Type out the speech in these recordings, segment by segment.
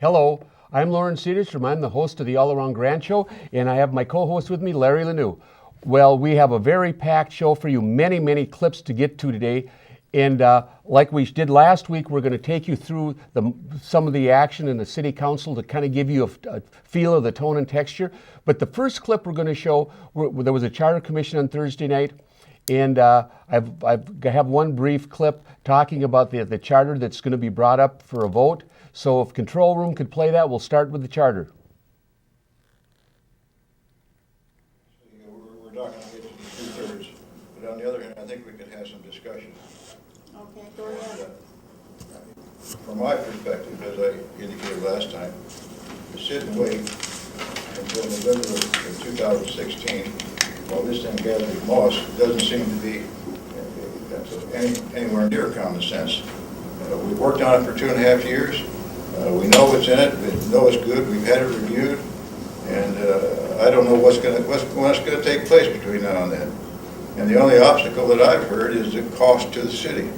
Hello, I'm Loren Sederstrom. I'm the host of the All Around Grant Show, and I have my co-host with me, Larry Lanoux. Well, we have a very packed show for you, many clips to get to today. And like we did last week, we're going to take you through some of the action in the City Council to kind of give you a feel of the tone and texture. But the first clip we're going to show, there was a Charter Commission on Thursday night, and I have one brief clip talking about the charter that's going to be brought up for a vote. So if Control Room could play that, we'll start with the charter. We're not going to get to the 2/3, but on the other hand, I think we could have some discussion. Okay, go ahead. From my perspective, as I indicated last time, to sit and wait until November of 2016 while this thing gathers moss doesn't seem to be anywhere near common sense. We've worked on it for 2.5 years. We know what's in it. We know it's good. We've had it reviewed, and I don't know what's going to take place between now and then. And the only obstacle that I've heard is the cost to the city.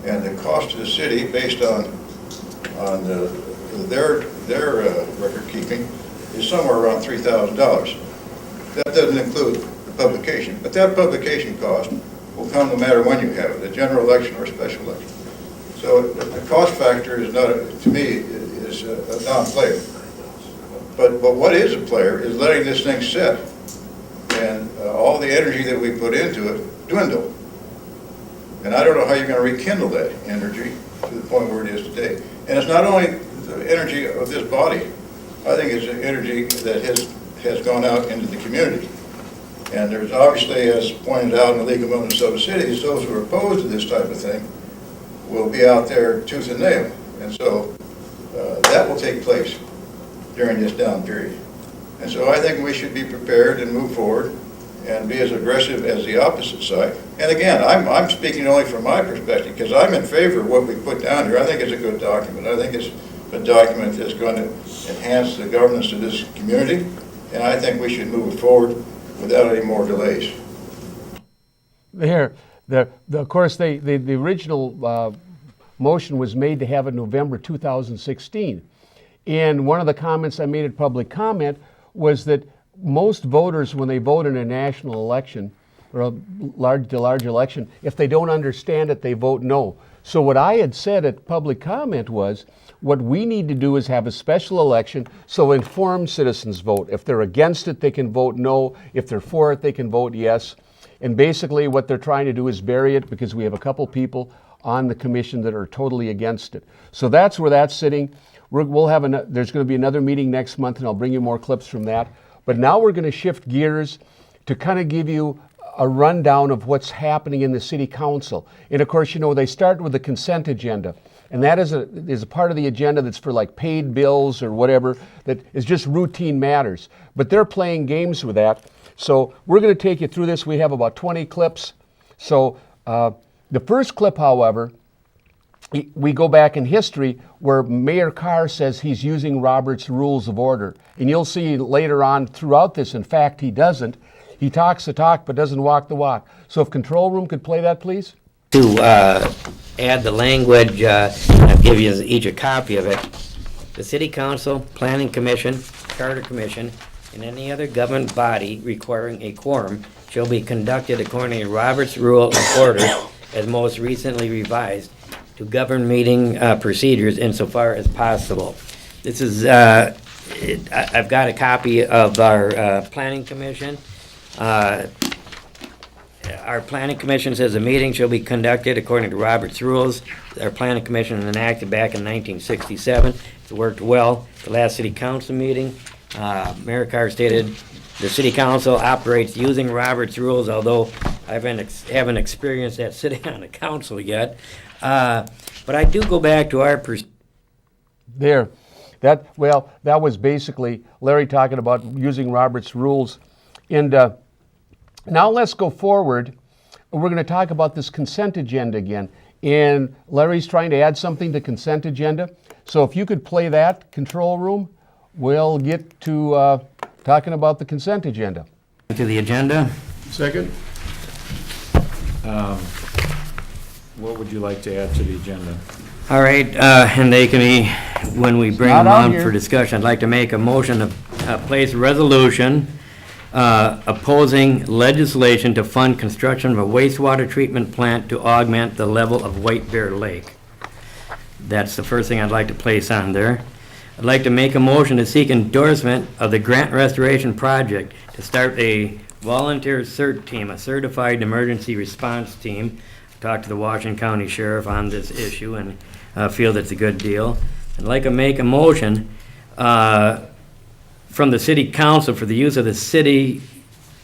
And the cost to the city, based on their record keeping, is somewhere around $3,000. That doesn't include the publication, but that publication cost will come no matter when you have it, a general election or a special election. So the cost factor is not, to me, is a non-player. But what is a player is letting this thing sit and all the energy that we put into it dwindle. And I don't know how you're going to rekindle that energy to the point where it is today. And it's not only the energy of this body. I think it's the energy that has gone out into the community. And there's obviously, as pointed out in the League of Minnesota Cities, those who are opposed to this type of thing will be out there tooth and nail. And so that will take place during this down period. And so I think we should be prepared and move forward and be as aggressive as the opposite side. And again, I'm speaking only from my perspective because I'm in favor of what we put down here. I think it's a good document. I think it's a document that's going to enhance the governance of this community, and I think we should move it forward without any more delays. Of course, the original motion was made to have it November 2016. And one of the comments I made at public comment was that most voters, when they vote in a national election or a large election, if they don't understand it, they vote no. So what I had said at public comment was, what we need to do is have a special election so informed citizens vote. If they're against it, they can vote no. If they're for it, they can vote yes. And basically what they're trying to do is bury it because we have a couple people on the commission that are totally against it. So that's where that's sitting. There's going to be another meeting next month, and I'll bring you more clips from that. But now we're going to shift gears to kind of give you a rundown of what's happening in the City Council. And of course, you know, they start with the consent agenda. And that is a part of the agenda that's for like paid bills or whatever, that is just routine matters. But they're playing games with that. So we're going to take you through this. We have about 20 clips. So the first clip, however, we go back in history where Mayor Carr says he's using Robert's Rules of Order. And you'll see later on throughout this, in fact, he doesn't. He talks the talk but doesn't walk the walk. So if Control Room could play that, please. To add the language, I'll give you each a copy of it. The City Council, Planning Commission, Charter Commission, and any other government body requiring a quorum shall be conducted according to Robert's Rule of Order as most recently revised to govern meeting procedures insofar as possible. This is, I've got a copy of our Planning Commission. Our Planning Commission says a meeting shall be conducted according to Robert's rules. Our Planning Commission enacted back in 1967. It's worked well. The last City Council meeting, Mayor Carr stated the City Council operates using Robert's rules, although I haven't experienced that sitting on the council yet. But I do go back to our That was basically Larry talking about using Robert's rules. And now let's go forward. We're going to talk about this consent agenda again. And Larry's trying to add something to consent agenda. So if you could play that, Control Room, we'll get to talking about the consent agenda. To the agenda. Second. What would you like to add to the agenda? All right, and they can be, when we bring Not them out on here. for discussion, I'd like to make a motion to place a resolution opposing legislation to fund construction of a wastewater treatment plant to augment the level of White Bear Lake. That's the first thing I'd like to place on there. I'd like to make a motion to seek endorsement of the grant restoration project to start a volunteer CERT team, a certified emergency response team. Talked to the Washington County Sheriff on this issue and feel that's a good deal. I'd like to make a motion from the city council for the use of the city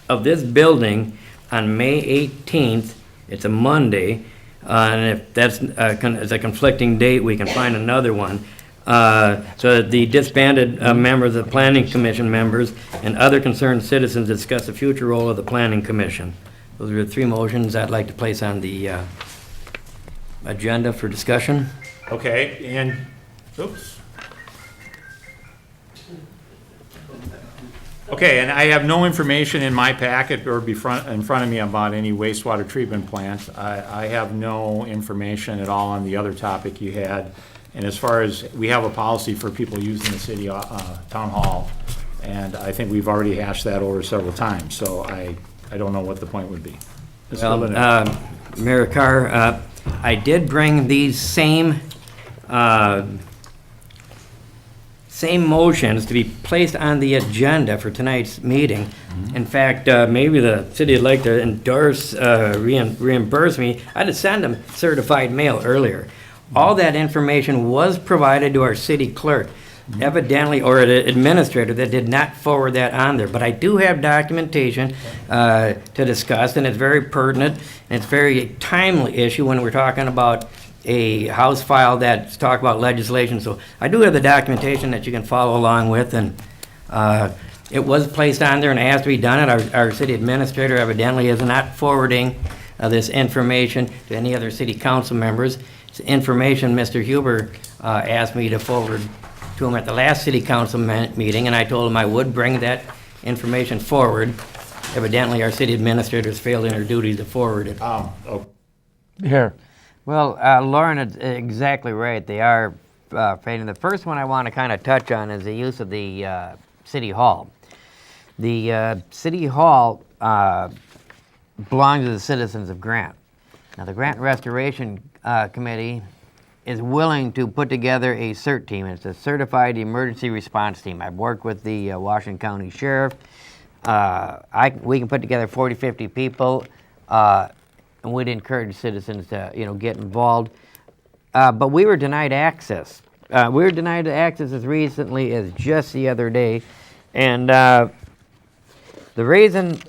of this building on May 18th. It's a Monday, and if that's is a conflicting date, we can find another one. So that the disbanded members of the Planning Commission members and other concerned citizens discuss the future role of the Planning Commission. Those are the three motions I'd like to place on the agenda for discussion. Okay, and, oops. Okay, and I have no information in my packet or in front of me about any wastewater treatment plant. I have no information at all on the other topic you had. And as far as, we have a policy for people using the city town hall, and I think we've already hashed that over several times, so I don't know what the point would be. Well, Mayor Carr, I did bring these same motions to be placed on the agenda for tonight's meeting. In fact, maybe the city would like to endorse, reimburse me. I had to send them certified mail earlier. All that information was provided to our city clerk, evidently, or the administrator that did not forward that on there. But I do have documentation to discuss, and it's very pertinent, and it's very timely issue when we're talking about a House file that's talk about legislation. So I do have the documentation that you can follow along with, and it was placed on there and it has to be done. And our city administrator evidently is not forwarding this information to any other city council members. It's information Mr. Huber asked me to forward to him at the last city council meeting, and I told him I would bring that information forward. Evidently, our city administrators failed in their duties to forward it. Here. Well, Loren is exactly right. They are fading. The first one I want to kind of touch on is the use of the city hall. The city hall belongs to the citizens of Grant. Now, the Grant Restoration Committee is willing to put together a CERT team. It's a Certified Emergency Response Team. I've worked with the Washington County Sheriff. We can put together 40, 50 people, and we'd encourage citizens to, get involved. But we were denied access. We were denied access as recently as just the other day, and the reason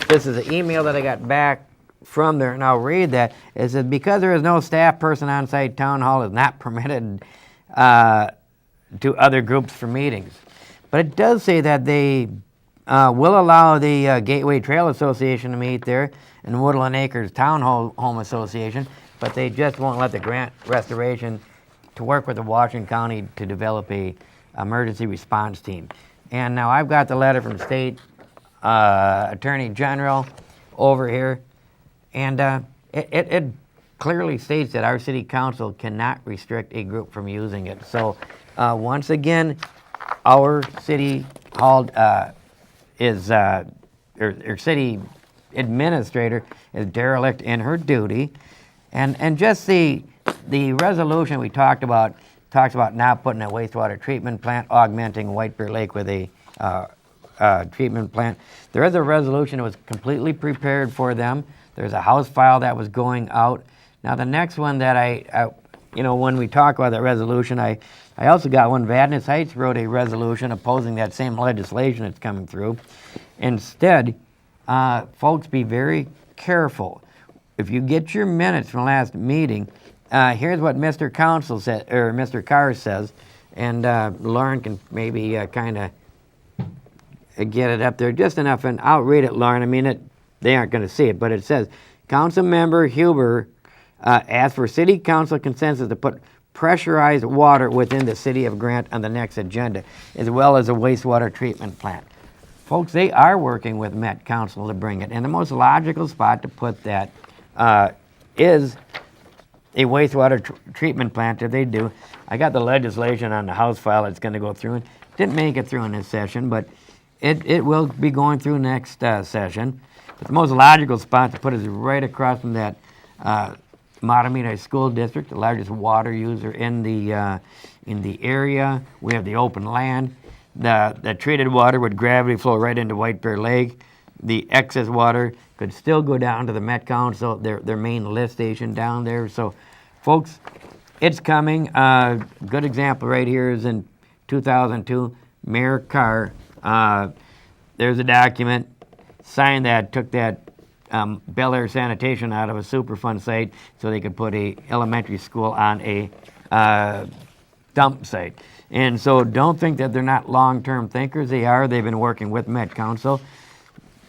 this is an email that I got back from there, and I'll read that, is that because there is no staff person on site, town hall is not permitted to other groups for meetings. But it does say that they will allow the Gateway Trail Association to meet there and Woodland Acres Town Home Association, but they just won't let the Grant Restoration to work with the Washington County to develop a emergency response team. And now I've got the letter from State Attorney General over here, and it clearly states that our city council cannot restrict a group from using it. So once again, our city hall or city administrator is derelict in her duty, and just the resolution we talked about talks about not putting a wastewater treatment plant, augmenting White Bear Lake with a treatment plant. There is a resolution that was completely prepared for them. There's a House file that was going out. Now the next one that I when we talk about that resolution, I also got one. Vadnais Heights wrote a resolution opposing that same legislation that's coming through. Instead, folks, be very careful. If you get your minutes from last meeting, here's what Mr. Council said, or Mr. Carr says, and Loren can maybe kind of get it up there just enough, and I'll read it, Loren. I mean, they aren't going to see it, but it says, Council Member Huber asked for City Council consensus to put pressurized water within the City of Grant on the next agenda, as well as a wastewater treatment plant. Folks, they are working with Met Council to bring it, and the most logical spot to put that is a wastewater treatment plant, if they do. I got the legislation on the House file that's gonna go through. Didn't make it through in this session, but it will be going through next session. But the most logical spot to put is right across from that Matamita School District, the largest water user in the area. We have the open land. The treated water would gravity flow right into White Bear Lake. The excess water could still go down to the Met Council, their main lift station down there. So, folks, it's coming. Good example right here is in 2002, Mayor Carr. There's a document signed that took that Bel Air sanitation out of a Superfund site so they could put a elementary school on a dump site. And so don't think that they're not long-term thinkers. They are. They've been working with Met Council.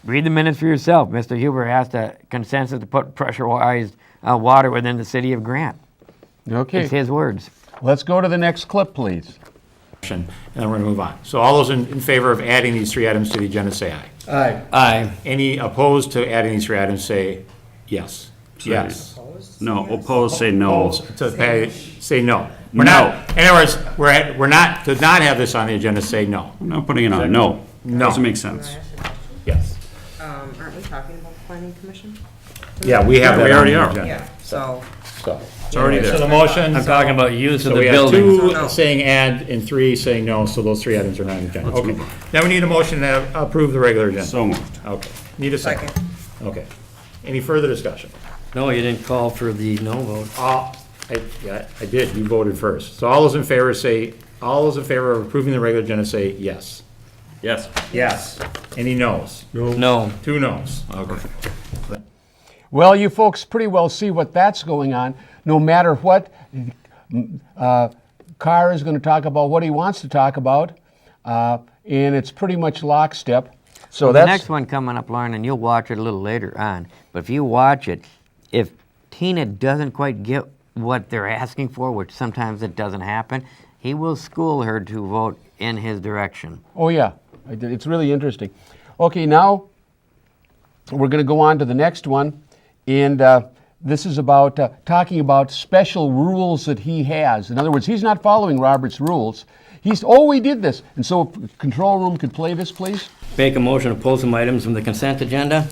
Read the minutes for yourself. Mr. Huber asked a consensus to put pressurized water within the city of Grant. Okay, It's his words. let's go to the next clip, please. And then we're gonna move on. So all those in favor of adding these 3 items to the agenda, say aye. Aye. Any opposed to adding these 3 items, say yes. Yes. No, opposed, say no. Opposed to pay, say no. We're not, in other words, we're not, to not have this on the agenda, say no. I'm not putting it on, no. No. Doesn't make sense. Yes. Aren't we talking about the planning commission? Yeah, we have Yeah, that we on already the are. agenda. Yeah, so, So, It's already so there. the motion. I'm talking about use So of the we have building. 2 No. saying add and 3 saying no, so those 3 items are not on the agenda. Let's Okay. move on. Now we need a motion to approve the regular agenda. So moved. Okay. Need a second. second. Okay. Any further discussion? No, you didn't call for the no vote. Yeah, I did. You voted first. So all those in favor of approving the regular agenda say yes. Yes. Yes. Any noes? No. 2 noes. Okay. Well, you folks pretty well see what that's going on. No matter what, Carr is going to talk about what he wants to talk about, and it's pretty much lockstep. So The that's next one coming up, Lauren, and you'll watch it a little later on, but if you watch it, if Tina doesn't quite get what they're asking for, which sometimes it doesn't happen, he will school her to vote in his direction. Oh yeah, it's really interesting. Okay, now we're going to go on to the next one, and this is about talking about special rules that he has. In other words, he's not following Robert's rules. We did this, and so if control room could play this, please. Make a motion to pull some items from the consent agenda.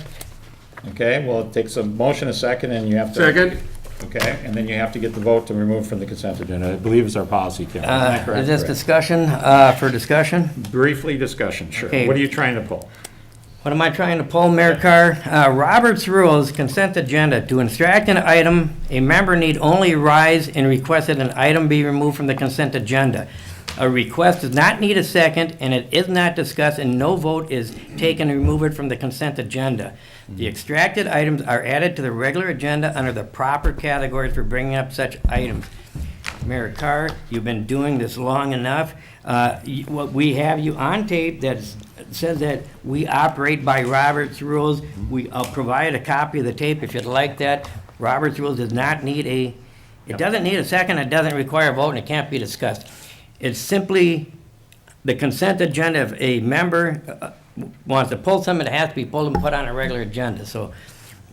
Okay, well, it takes a motion, a second, and you have to. Second. Okay, and then you have to get the vote to remove from the consent agenda. I believe is our policy, Kim. Isn't that correct? Is this Correct. discussion, for discussion? Briefly discussion, sure. Okay. What are you trying to pull? What am I trying to pull, Mayor Carr? Robert's Rules consent agenda. To instruct an item, a member need only rise and request that an item be removed from the consent agenda. A request does not need a second, and it is not discussed, and no vote is taken to remove it from the consent agenda. The extracted items are added to the regular agenda under the proper categories for bringing up such items. Mayor Carr, you've been doing this long enough. We have you on tape that says that we operate by Robert's Rules. I'll provide a copy of the tape if you'd like that. Robert's Rules does not need it doesn't need a second, it doesn't require a vote, and it can't be discussed. It's simply the consent agenda. If a member wants to pull something, it has to be pulled and put on a regular agenda. So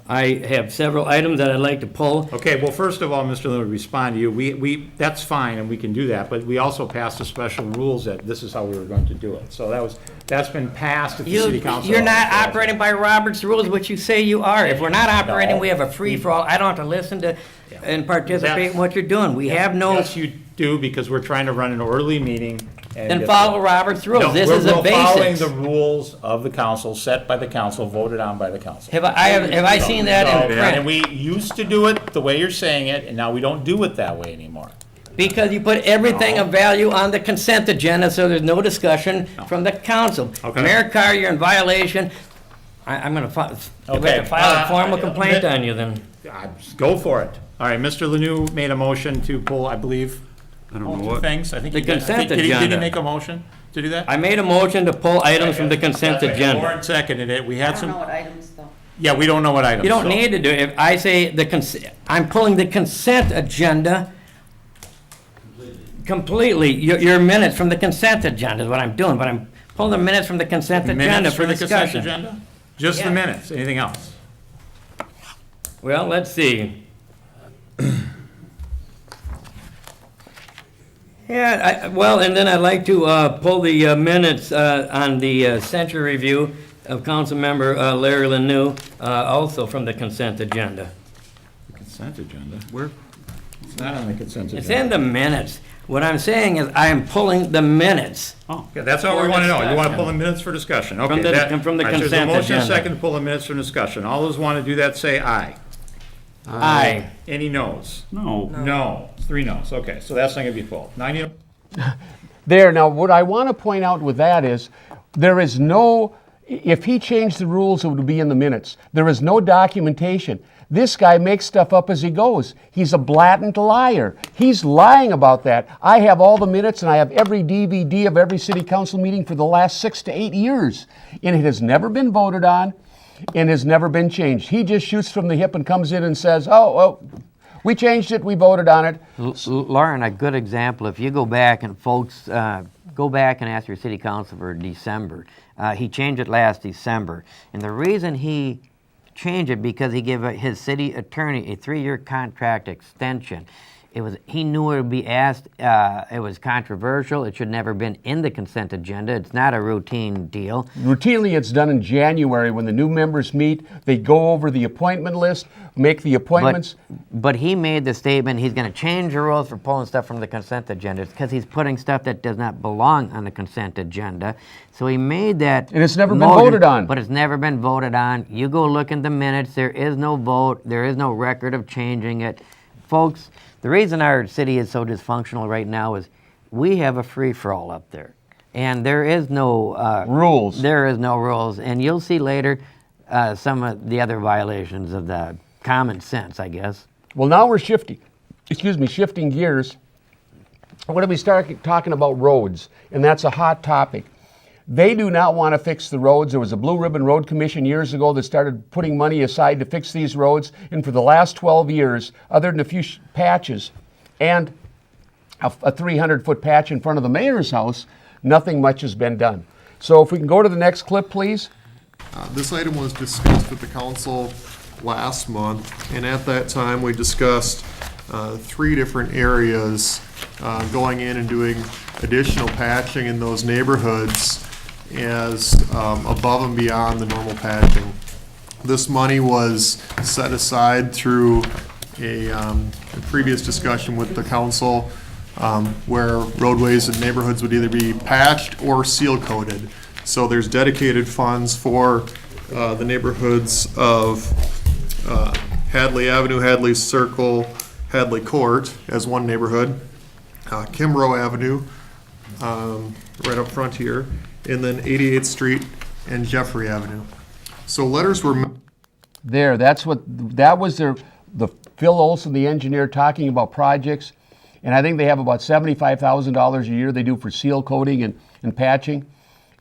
I have several items that I'd like to pull. Okay, well, first of all, Mr. Lynn, would respond to you. That's fine, and we can do that, but we also passed the special rules that this is how we were going to do it. So that's been passed at the city council. You're not operating by Robert's Rules, which you say you are. If we're not operating, we have a free-for-all. I don't have to listen to and participate in what you're doing. We have no, Yes, you do, because we're trying to run an orderly meeting. and then get follow through. Robert's Rules. No, This we're- is the we're following basics. the rules of the council, set by the council, voted on by the council. Have I seen that in And print? we used to do it the way you're saying it, and now we don't do it that way anymore. Because you put everything of value on the consent agenda, so there's no discussion from the council. Okay. Mayor Carr, you're in violation. I'm gonna file a formal complaint on you then. Go for it. All right, Mr. Lanoux made a motion to pull, I believe, I don't all know two what. things. I think The he did. consent Did he agenda. make a motion to do that? I made a motion to pull items from the consent agenda. Lauren seconded it. We I had don't know some, what items though. yeah, we don't know what items. You don't so- need to do it. If I say I'm pulling the consent agenda completely. Your minutes from the consent agenda is what I'm doing, but I'm pulling the minutes from the consent agenda Minutes for for the consent discussion. agenda? Just the Yeah. minutes, anything else? Well, let's see. Yeah, well, and then I'd like to pull the minutes on the Century Review of Councilmember Larry Lanoux, also from the consent agenda. Consent agenda? Where? It's not on the consent agenda. It's in the minutes. What I'm saying is I am pulling the minutes. Oh, okay, that's all we For want to know. You want to discussion. pull the minutes for discussion? Okay. From the- that- from the all right, so consent there's a motion and a agenda. second to pull the minutes for discussion. All those want to do that, say aye. Aye. Any noes? No. No. 3 noes. Okay, so that's not going to be pulled. 90. There, now what I want to point out with that is, there is no, if he changed the rules, it would be in the minutes. There is no documentation. This guy makes stuff up as he goes. He's a blatant liar. He's lying about that. I have all the minutes and I have every DVD of every city council meeting for the last 6 to 8 years. And it has never been voted on and has never been changed. He just shoots from the hip and comes in and says, oh, we changed it, we voted on it. Loren, a good example, if you go back and folks, go back and ask your city council for December. He changed it last December. And the reason he changed it because he gave his city attorney a 3-year contract extension. He knew it would be asked, it was controversial, it should never been in the consent agenda, it's not a routine deal. Routinely, it's done in January when the new members meet. They go over the appointment list, make the appointments. But he made the statement he's going to change the rules for pulling stuff from the consent agenda. It's because he's putting stuff that does not belong on the consent agenda. So he made that. And it's never been motion, voted on. But it's never been voted on. You go look in the minutes. There is no vote. There is no record of changing it. Folks, the reason our city is so dysfunctional right now is we have a free-for-all up there. And there is no Rules. There is no rules. And you'll see later some of the other violations of the common sense, I guess. Well, now we're shifting gears. We're going to start talking about roads, and that's a hot topic. They do not want to fix the roads. There was a Blue Ribbon Road Commission years ago that started putting money aside to fix these roads, and for the last 12 years, other than a few patches and a 300-foot patch in front of the mayor's house, nothing much has been done. So if we can go to the next clip, please. This item was discussed with the council last month, and at that time, we discussed 3 different areas going in and doing additional patching in those neighborhoods as above and beyond the normal patching. This money was set aside through a previous discussion with the council where roadways and neighborhoods would either be patched or seal coated. So there's dedicated funds for the neighborhoods of Hadley Avenue, Hadley Circle, Hadley Court as one neighborhood, Kimbrough Avenue, right up front here, and then 88th Street and Jeffrey Avenue. So letters were There, that was the Phil Olson, the engineer, talking about projects, and I think they have about $75,000 a year they do for seal coating and patching,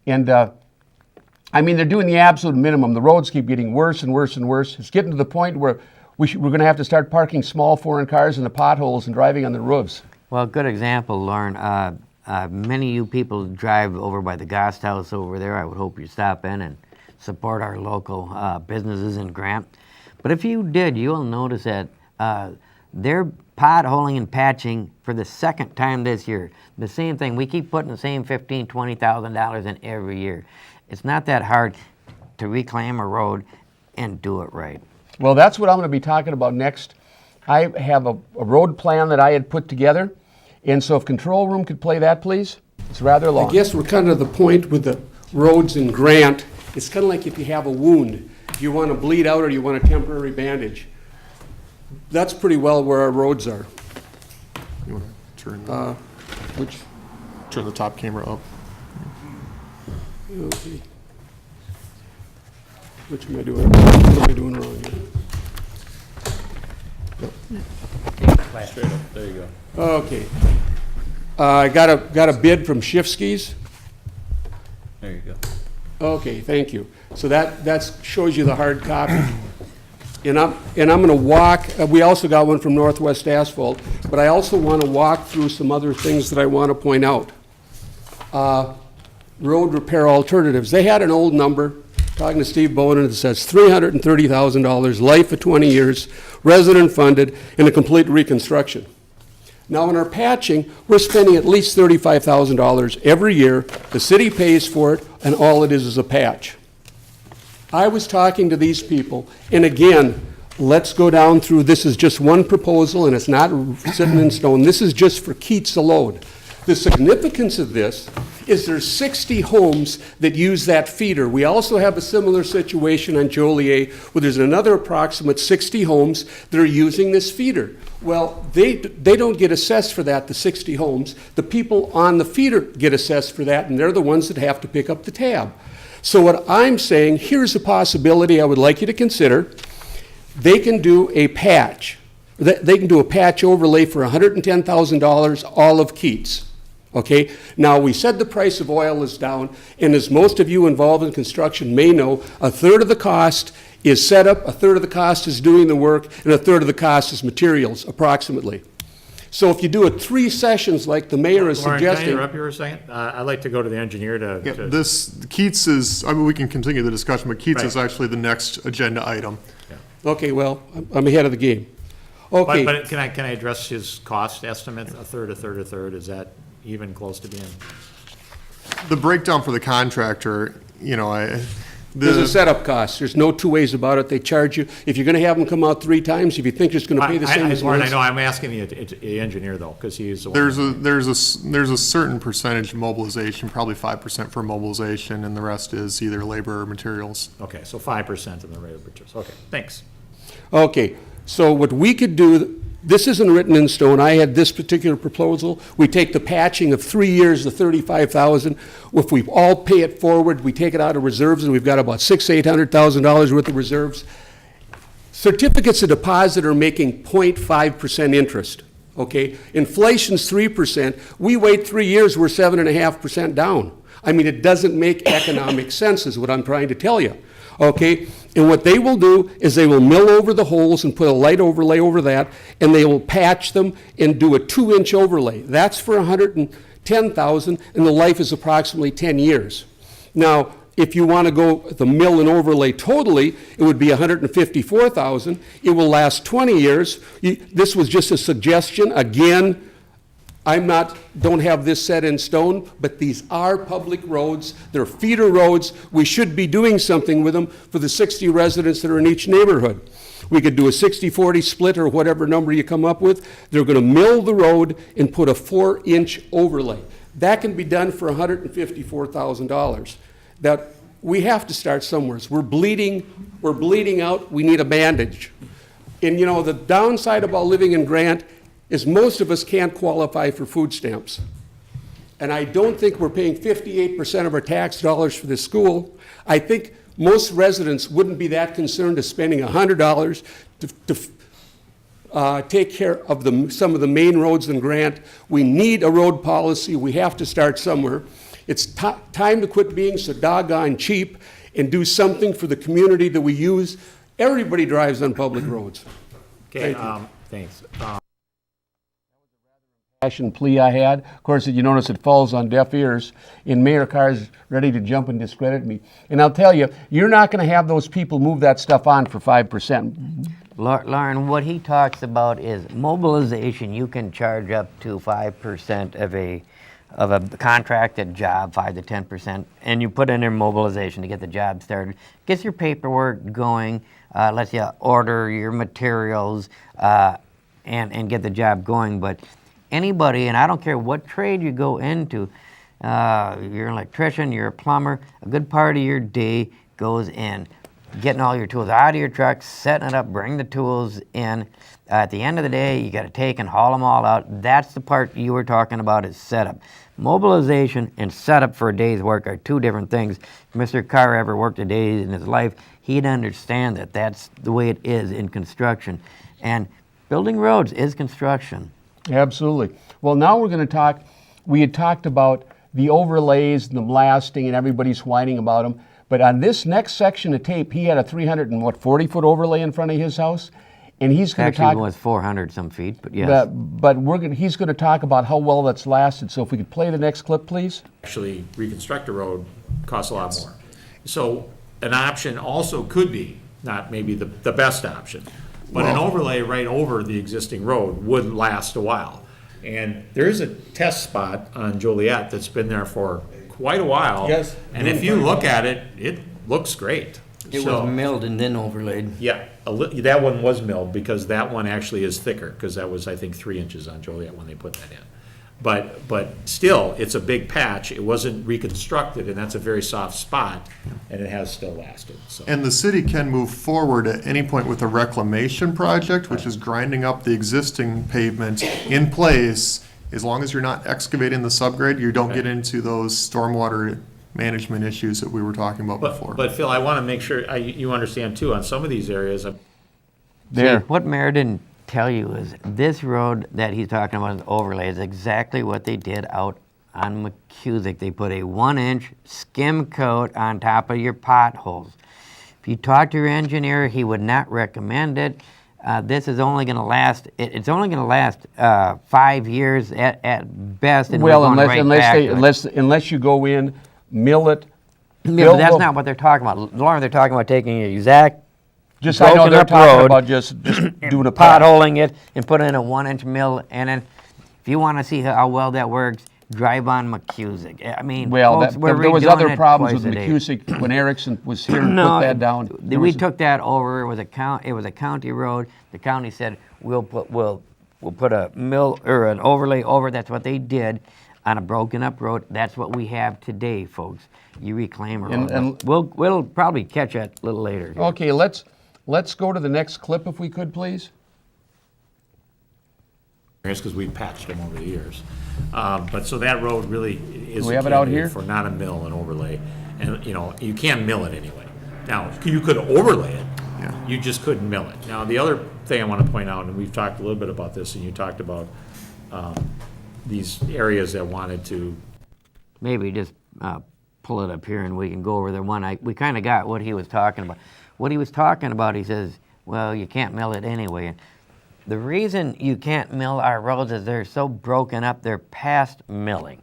and I mean, they're doing the absolute minimum. The roads keep getting worse and worse and worse. It's getting to the point where we're going to have to start parking small foreign cars in the potholes and driving on the roofs. Well, good example, Loren. Many of you people drive over by the Gast House over there. I would hope you stop in and support our local businesses in Grant. But if you did, you'll notice that they're potholing and patching for the second time this year. The same thing. We keep putting the same $15,000, $20,000 in every year. It's not that hard to reclaim a road and do it right. Well, that's what I'm going to be talking about next. I have a road plan that I had put together, and so if control room could play that, please. It's rather long. I guess we're kind of the point with the roads in Grant. It's kind of like if you have a wound. Do you want to bleed out or do you want a temporary bandage? That's pretty well where our roads are. You want to Which, turn the top camera up? okay. Which am I doing? What am I doing wrong here? Straight up, there you go. Okay. I got a bid from Shifsky's. There you go. Okay, thank you. So that shows you the hard copy. And I'm going to walk, we also got one from Northwest Asphalt, but I also want to walk through some other things that I want to point out. Road repair alternatives. They had an old number, talking to Steve Bonin, that says $330,000, life of 20 years, resident funded, and a complete reconstruction. Now, in our patching, we're spending at least $35,000 every year. The city pays for it, and all it is a patch. I was talking to these people, and again, let's go down through, this is just one proposal, and it's not sitting in stone. This is just for Keats alone. The significance of this is there's 60 homes that use that feeder. We also have a similar situation on Joliet, where there's another approximate 60 homes that are using this feeder. Well, they don't get assessed for that, the 60 homes. The people on the feeder get assessed for that, and they're the ones that have to pick up the tab. So what I'm saying, here's a possibility I would like you to consider. They can do a patch. They can do a patch overlay for $110,000, all of Keats. Okay? Now, we said the price of oil is down, and as most of you involved in construction may know, a third of the cost is setup, a third of the cost is doing the work, and a third of the cost is materials, approximately. So if you do it 3 sessions like the mayor is Loren, suggesting. can I interrupt you for a second? I'd like to go to the engineer to. Yeah, this, Keats is, I mean, we can continue the discussion, but Keats is actually the next agenda item. Okay, well, I'm ahead of the game. Okay. But can I address his cost estimate, a third, is that even close to being? The breakdown for the contractor, you know, There's a setup cost. There's no two ways about it. They charge you, if you're gonna have them come out 3 times, if you think it's gonna pay the same as Loren, I once. know, I'm asking the engineer though, because he's the one. there's a certain percentage mobilization, probably 5% for mobilization, and the rest is either labor or materials. Okay, so 5% of the rate of purchase, okay, thanks. Okay, so what we could do, this isn't written in stone. I had this particular proposal. We take the patching of 3 years, the $35,000. If we all pay it forward, we take it out of reserves, and we've got about $600,000-800,000 worth of reserves. Certificates of deposit are making 0.5% interest, okay? Inflation's 3%. We wait 3 years, we're 7.5% down. I mean, it doesn't make economic sense is what I'm trying to tell you, okay? And what they will do is they will mill over the holes and put a light overlay over that, and they will patch them and do a 2-inch overlay. That's for $110,000, and the life is approximately 10 years. Now, if you want to go the mill and overlay totally, it would be $154,000. It will last 20 years. This was just a suggestion. Again, don't have this set in stone, but these are public roads. They're feeder roads. We should be doing something with them for the 60 residents that are in each neighborhood. We could do a 60-40 split or whatever number you come up with. They're going to mill the road and put a 4-inch overlay. That can be done for $154,000. That we have to start somewhere. We're bleeding out. We need a bandage. And you know, the downside about living in Grant is most of us can't qualify for food stamps. And I don't think we're paying 58% of our tax dollars for this school. I think most residents wouldn't be that concerned of spending $100 to take care of some of the main roads in Grant. We need a road policy. We have to start somewhere. It's time to quit being so doggone cheap and do something for the community that we use. Everybody drives on public roads. Okay, Thank you. thanks. Passion plea I had. Of course, you notice it falls on deaf ears, and Mayor Carr's ready to jump and discredit me. And I'll tell you, you're not going to have those people move that stuff on for 5%. Loren, what he talks about is mobilization. You can charge up to 5% of a contracted job, 5 to 10%, and you put in their mobilization to get the job started. Gets your paperwork going, lets you order your materials, and get the job going. But anybody, and I don't care what trade you go into, you're an electrician, you're a plumber, a good part of your day goes in getting all your tools out of your truck, setting it up, bring the tools in. At the end of the day, you got to take and haul them all out. That's the part you were talking about, is setup. Mobilization and setup for a day's work are 2 different things. If Mr. Carr ever worked a day in his life, he'd understand that that's the way it is in construction. And building roads is construction. Absolutely. Well, now we're going to talk, we had talked about the overlays and the blasting, and everybody's whining about them. But on this next section of tape, he had a 340-foot overlay in front of his house, and he's going to talk. Actually, it was 400 some feet, but yes. But he's going to talk about how well that's lasted. So if we could play the next clip, please. Actually, reconstruct a road costs a lot more. So an option also could be, not maybe the best option, but an overlay right over the existing road would last a while. And there is a test spot on Joliet that's been there for quite a while. Yes. And if you look at it, it looks great. It So- was milled and then overlaid. Yeah, that one was milled, because that one actually is thicker, because that was, I think, 3 inches on Joliet when they put that in. But still, it's a big patch, it wasn't reconstructed, and that's a very soft spot, and it has still lasted, so. And the city can move forward at any point with a reclamation project, which is grinding up the existing pavement in place. As long as you're not excavating the subgrade, you don't get into those stormwater management issues that we were talking about before. But Phil, I want to make sure you understand too, on some of these areas, There. See, what Mayor didn't tell you is this road that he's talking about is overlay is exactly what they did out on McCusick. They put a 1-inch skim coat on top of your potholes. If you talk to your engineer, he would not recommend it. This is only going to last. It's only going to last 5 years at best. And Well, we're going right back to it. unless you go in, mill it. Yeah, build but that's the- not what they're talking about. Lauren, they're talking about taking an exact Just, I know broken they're up talking road, about just doing a pot. potholing it and put in a 1-inch mill, and then if you want to see how well that works, drive on McCusick. I mean, Well, folks, we're there was redoing other it problems with twice a day. McCusick when Erickson was here and No, put that down. There we was- took that over. It was a county road. The county said we'll put a mill or an overlay over. That's what they did on a broken up road. That's what we have today, folks. You reclaim a road. And- We'll probably catch that a little later. here. Okay, let's go to the next clip if we could, please. because we've patched them over the years. But so that road really is we a have it out candidate here? for not a mill and overlay. And, you can mill it anyway. Now, you could overlay it, Yeah. you just couldn't mill it. Now, the other thing I want to point out, and we've talked a little bit about this, and you talked about these areas that wanted to, Maybe just pull it up here and we can go over the one. We kind of got what he was talking about. What he was talking about, he says, well, you can't mill it anyway. And the reason you can't mill our roads is they're so broken up, they're past milling.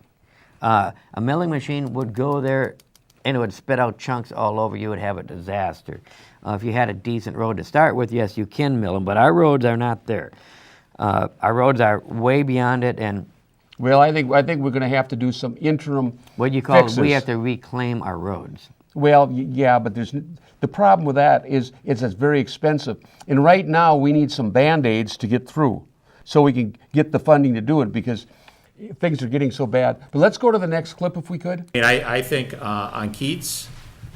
A milling machine would go there and it would spit out chunks all over. You would have a disaster. If you had a decent road to start with, yes, you can mill them, but our roads are not there. Our roads are way beyond it, and Well, I think we're going to have to do some interim what you call fixes. it, we have to reclaim our roads. Well, yeah, but the problem with that is it's very expensive. And right now, we need some Band-Aids to get through so we can get the funding to do it because things are getting so bad. But let's go to the next clip if we could. and I think on Keats,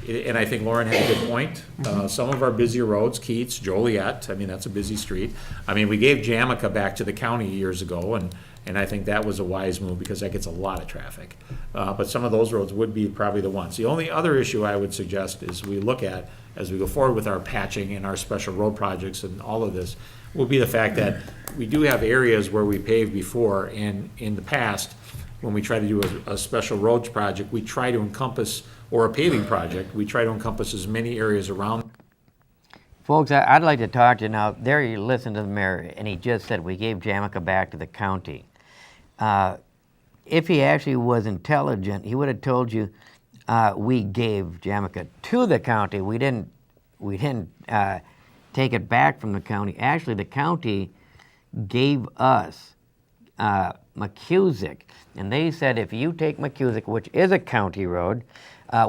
and I think Lauren had a good point, some of our busier roads, Keats, Joliet, I mean, that's a busy street. I mean, we gave Jamica back to the county years ago, and I think that was a wise move because that gets a lot of traffic. But some of those roads would be probably the ones. The only other issue I would suggest is we look at, as we go forward with our patching and our special road projects and all of this, will be the fact that we do have areas where we paved before, and in the past, when we try to do a special roads project, we try to encompass, or a paving project, we try to encompass as many areas around. Folks, I'd like to talk to you now. There you listen to the mayor, and he just said we gave Jamica back to the county. If he actually was intelligent, he would have told you we gave Jamica to the county. We didn't take it back from the county. Actually, the county gave us McCusick, and they said if you take McCusick, which is a county road,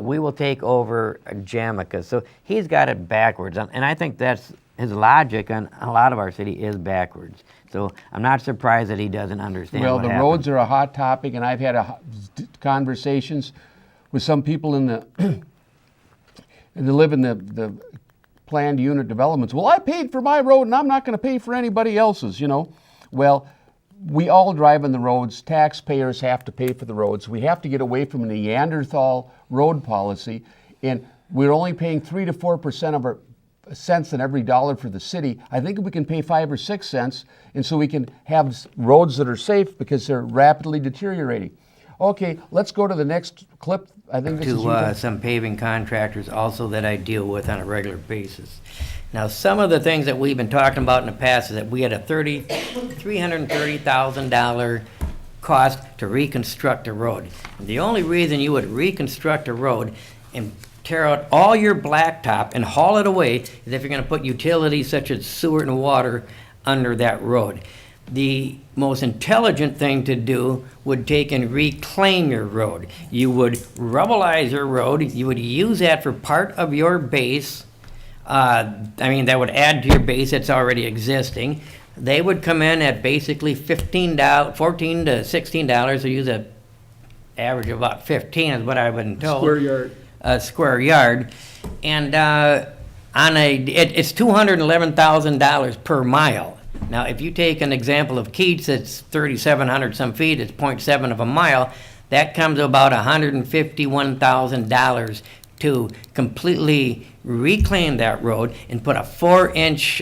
we will take over Jamica. So he's got it backwards, and I think that's his logic on a lot of our city is backwards. So I'm not surprised that he doesn't understand Well, what the happened. roads are a hot topic, and I've had conversations with some people and they live in the planned unit developments. Well, I paid for my road, and I'm not going to pay for anybody else's, Well, we all drive on the roads. Taxpayers have to pay for the roads. We have to get away from a Neanderthal road policy, and we're only paying 3 to 4% of our cents on every dollar for the city. I think we can pay 5 or 6 cents, and so we can have roads that are safe because they're rapidly deteriorating. Okay, let's go to the next clip. I think this is you to guys. some paving contractors also that I deal with on a regular basis. Now, some of the things that we've been talking about in the past is that we had a $330,000 cost to reconstruct a road. And the only reason you would reconstruct a road and tear out all your blacktop and haul it away is if you're going to put utilities such as sewer and water under that road. the most intelligent thing to do would take and reclaim your road. You would rubbleize your road, you would use that for part of your base. That would add to your base that's already existing. They would come in at basically $14 to $16. They use a average of about 15 is what I've been told. Square yard. A square yard. And it's $211,000 per mile. Now, if you take an example of Keats, it's 3,700 some feet, it's 0.7 of a mile, that comes to about $151,000 to completely reclaim that road and put a 4-inch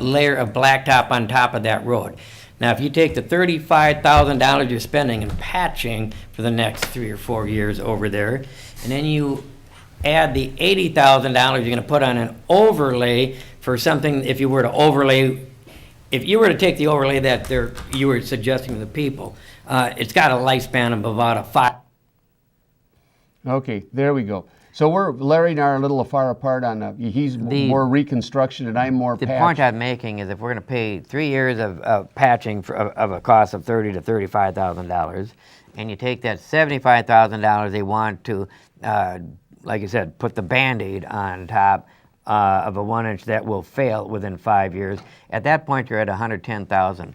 layer of blacktop on top of that road. Now, if you take the $35,000 you're spending in patching for the next 3 or 4 years over there, and then you add the $80,000 you're going to put on an overlay for something, if you were to take the overlay that you were suggesting to the people, it's got a lifespan of about a 5. Okay, there we go. So Larry and I are a little far apart on, he's more reconstruction and I'm more patch. The point I'm making is if we're going to pay 3 years of patching of a cost of $30,000 to $35,000, and you take that $75,000 they want to, like I said, put the Band-Aid on top of a 1-inch that will fail within 5 years, at that point you're at $110,000.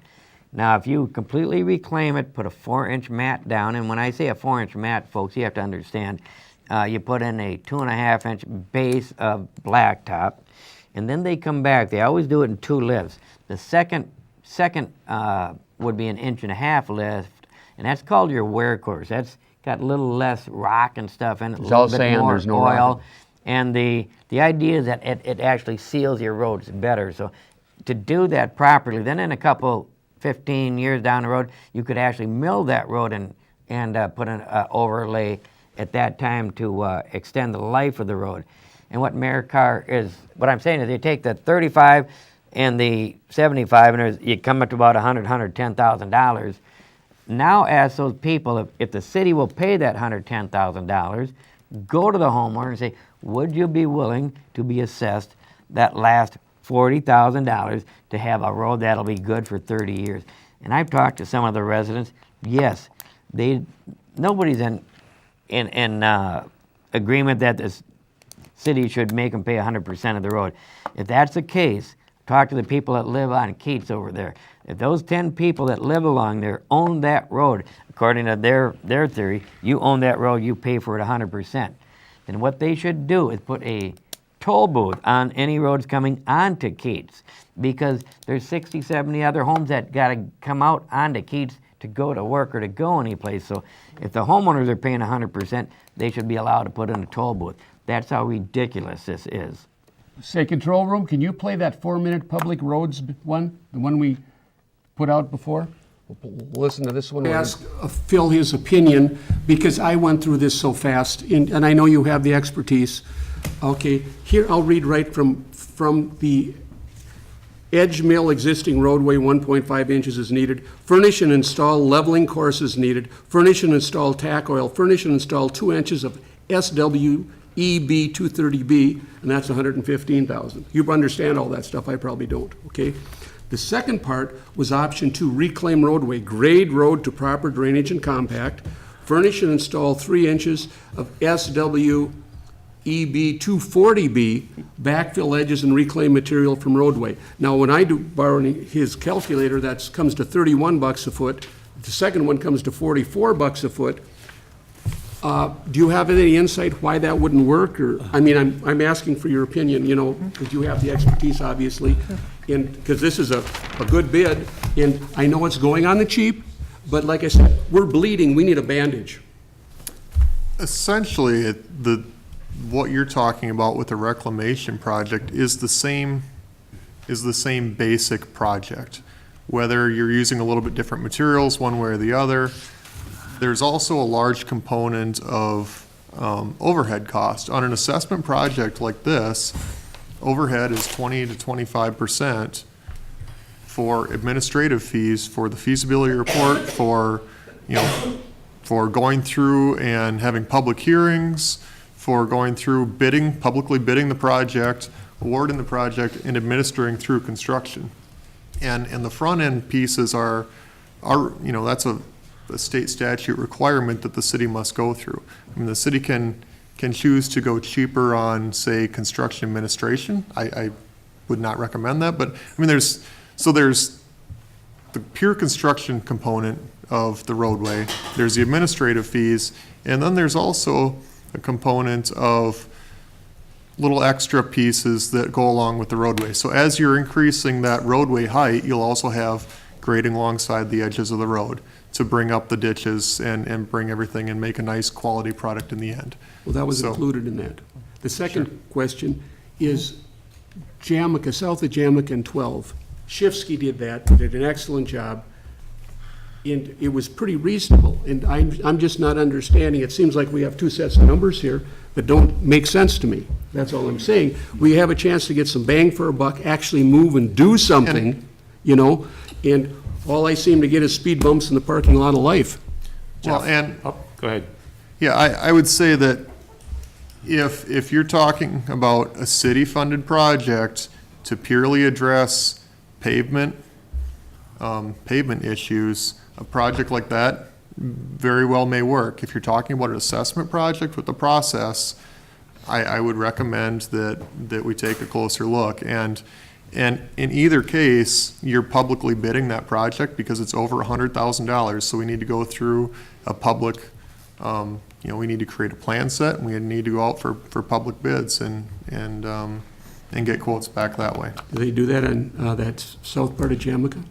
Now, if you completely reclaim it, put a 4-inch mat down, and when I say a 4-inch mat, folks, you have to understand, you put in a 2.5-inch base of blacktop, and then they come back. They always do it in 2 lifts. The second would be an 1.5-inch lift, and that's called your wear course. That's got a little less rock and stuff in it, a little bit sand, more there's no oil. rock. And the idea is that it actually seals your roads better. So to do that properly, then in a couple, 15 years down the road, you could actually mill that road and put an overlay at that time to extend the life of the road. And what what I'm saying is you take the 35 and the 75, and you come up to about $110,000. Now ask those people if the city will pay that $110,000, go to the homeowner and say, would you be willing to be assessed that last $40,000 to have a road that'll be good for 30 years? And I've talked to some of the residents. Yes, nobody's in agreement that the city should make them pay 100% of the road. If that's the case, talk to the people that live on Keats over there. If those 10 people that live along there own that road, according to their theory, you own that road, you pay for it 100%. Then what they should do is put a toll booth on any roads coming onto Keats, because there's 60, 70 other homes that got to come out onto Keats to go to work or to go anyplace. So if the homeowners are paying 100%, they should be allowed to put in a toll booth. That's how ridiculous this is. Say, control room, can you play that 4-minute public roads one, the one we put out before? We'll listen to this one. Ask Phil his opinion, because I went through this so fast, and I know you have the expertise. Okay, here I'll read right from the edge mill existing roadway, 1.5 inches is needed. Furnish and install leveling courses needed. Furnish and install tack oil. Furnish and install 2 inches of SWEB 230B, and that's $115,000. You understand all that stuff, I probably don't, okay? The second part was option 2, reclaim roadway, grade road to proper drainage and compact. Furnish and install 3 inches of SWEB 240B, backfill edges and reclaim material from roadway. Now, when I do borrow his calculator, that comes to $31 a foot. The second one comes to $44 a foot. Do you have any insight why that wouldn't work? Or, I mean, I'm asking for your opinion, you know, because you have the expertise, obviously, and because this is a good bid, and I know it's going on the cheap, but like I said, we're bleeding, we need a bandage. Essentially, what you're talking about with the reclamation project is the same basic project. Whether you're using a little bit different materials one way or the other, there's also a large component of overhead cost. On an assessment project like this, overhead is 20 to 25% for administrative fees, for the feasibility report, for going through and having public hearings, for going through publicly bidding the project, awarding the project, and administering through construction. And the front end pieces are, that's a state statute requirement that the city must go through. I mean, the city can choose to go cheaper on, say, construction administration. I would not recommend that, but, I mean, there's the pure construction component of the roadway, there's the administrative fees, and then there's also a component of little extra pieces that go along with the roadway. So as you're increasing that roadway height, you'll also have grading alongside the edges of the road to bring up the ditches and bring everything and make a nice quality product in the end. Well, that was So- included in that. The second question is Jamaica, south of Jamaica and 12. Shifsky did that, did an excellent job, and it was pretty reasonable. And I'm just not understanding, it seems like we have two sets of numbers here that don't make sense to me. That's all I'm saying. We have a chance to get some bang for our buck, actually move and do something, and all I seem to get is speed bumps in the parking lot of life. Well, and, Oh, go ahead. yeah, I would say that if you're talking about a city-funded project to purely address pavement issues, a project like that very well may work. If you're talking about an assessment project with a process, I would recommend that we take a closer look. And in either case, you're publicly bidding that project because it's over $100,000. So we need to go through a public, we need to create a plan set, and we need to go out for public bids and get quotes back that way. Do they do that on that south part of Jamaica?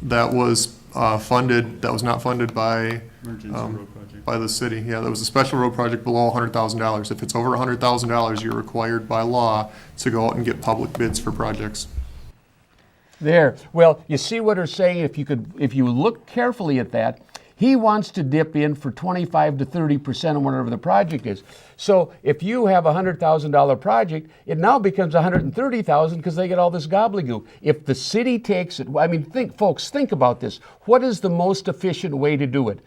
That was funded, that was not funded by the city. Yeah, that was a special road project below $100,000. If it's over $100,000, you're required by law to go out and get public bids for projects. There. Well, you see what they're saying? If you look carefully at that, he wants to dip in for 25 to 30% of whatever the project is. So if you have a $100,000 project, it now becomes $130,000 because they get all this gobbledygook. If the city takes it, I mean, think about this. What is the most efficient way to do it?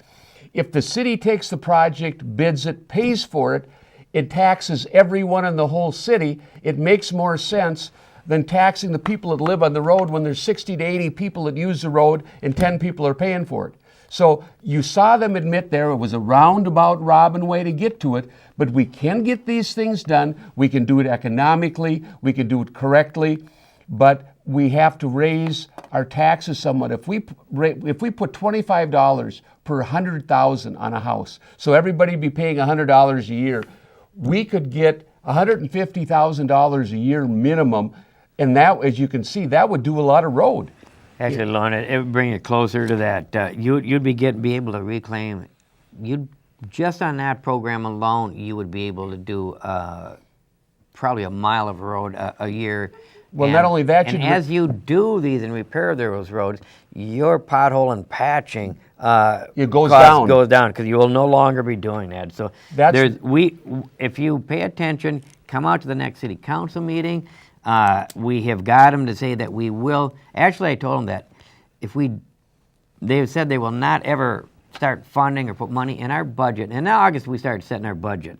If the city takes the project, bids it, pays for it, it taxes everyone in the whole city. It makes more sense than taxing the people that live on the road when there's 60 to 80 people that use the road and 10 people are paying for it. So you saw them admit there it was a roundabout Robin way to get to it, but we can get these things done. We can do it economically. We can do it correctly, but we have to raise our taxes somewhat. If we put $25 per $100,000 on a house, so everybody be paying $100 a year, we could get $150,000 a year minimum, and that, as you can see, that would do a lot of road. Actually, Loren, it would bring it closer to that. You'd be able to reclaim. Just on that program alone, you would be able to do probably a mile of road a year. Well, not only that, and as you do these and repair those roads, your pothole and patching it goes cost down. goes down because you will no longer be doing that. So if you pay attention, come out to the next city council meeting. We have got them to say that we will. Actually, I told them that they've said they will not ever start funding or put money in our budget. And in August, we started setting our budget.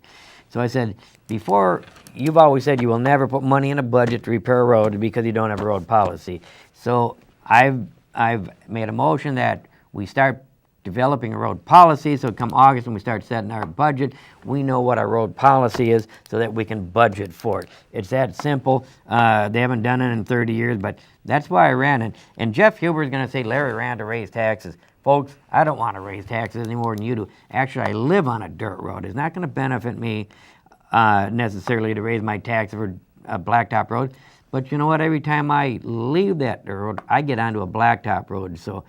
So I said, before, you've always said you will never put money in a budget to repair a road because you don't have a road policy. So I've made a motion that we start developing a road policy, so come August when we start setting our budget, we know what our road policy is so that we can budget for it. It's that simple. They haven't done it in 30 years, but that's why I ran it. And Jeff Huber's going to say Larry ran to raise taxes. Folks, I don't want to raise taxes any more than you do. Actually, I live on a dirt road. It's not going to benefit me necessarily to raise my tax for a blacktop road. But you know what? Every time I leave that dirt road, I get onto a blacktop road. So,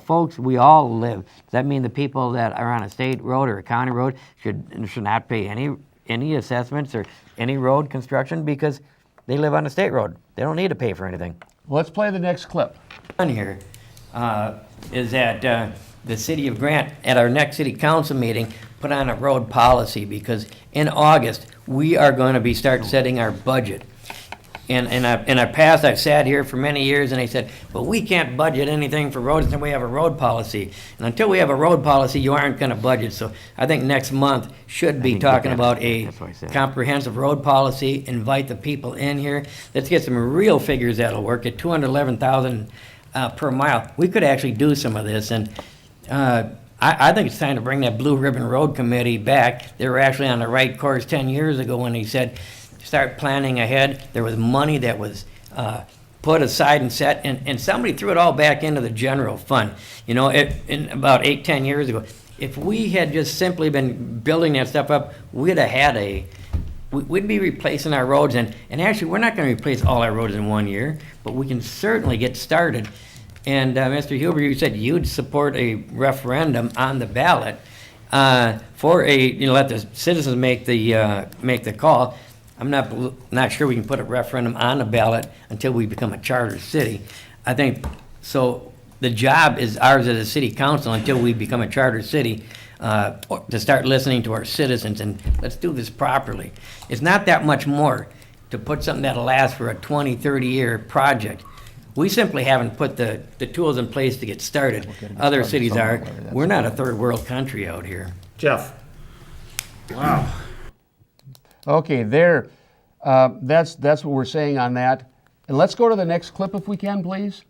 folks, we all live. Does that mean the people that are on a state road or a county road should not pay any assessments or any road construction because they live on a state road? They don't need to pay for anything. Let's play the next clip. On here is that the city of Grant, at our next city council meeting, put on a road policy because in August, we are going to start setting our budget. In our past, I've sat here for many years and I said, but we can't budget anything for roads until we have a road policy. And until we have a road policy, you aren't going to budget. So I think next month should be talking about a comprehensive road policy, invite the people in here. Let's get some real figures that'll work. At $211,000 per mile. We could actually do some of this, and I think it's time to bring that Blue Ribbon Road Committee back. They were actually on the right course 10 years ago when he said, start planning ahead. There was money that was put aside and set, and somebody threw it all back into the general fund. You know, in about 8-10 years ago. If we had just simply been building that stuff up, we'd have had we'd be replacing our roads, and actually, we're not going to replace all our roads in 1 year, but we can certainly get started. And Mr. Huber, you said you'd support a referendum on the ballot for let the citizens make the call. I'm not sure we can put a referendum on the ballot until we become a charter city. I think so. The job is ours as a city council until we become a charter city to start listening to our citizens, and let's do this properly. It's not that much more to put something that'll last for a 20, 30-year project. We simply haven't put the tools in place to get started. Other cities are. We're not a third world country out here. Jeff? Wow. Okay, that's what we're saying on that. And let's go to the next clip if we can, please.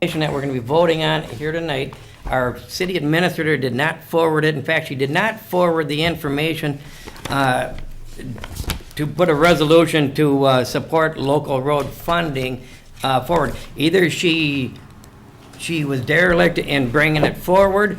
That we're going to be voting on here tonight. Our city administrator did not forward it. In fact, she did not forward the information to put a resolution to support local road funding forward. Either she was derelict in bringing it forward,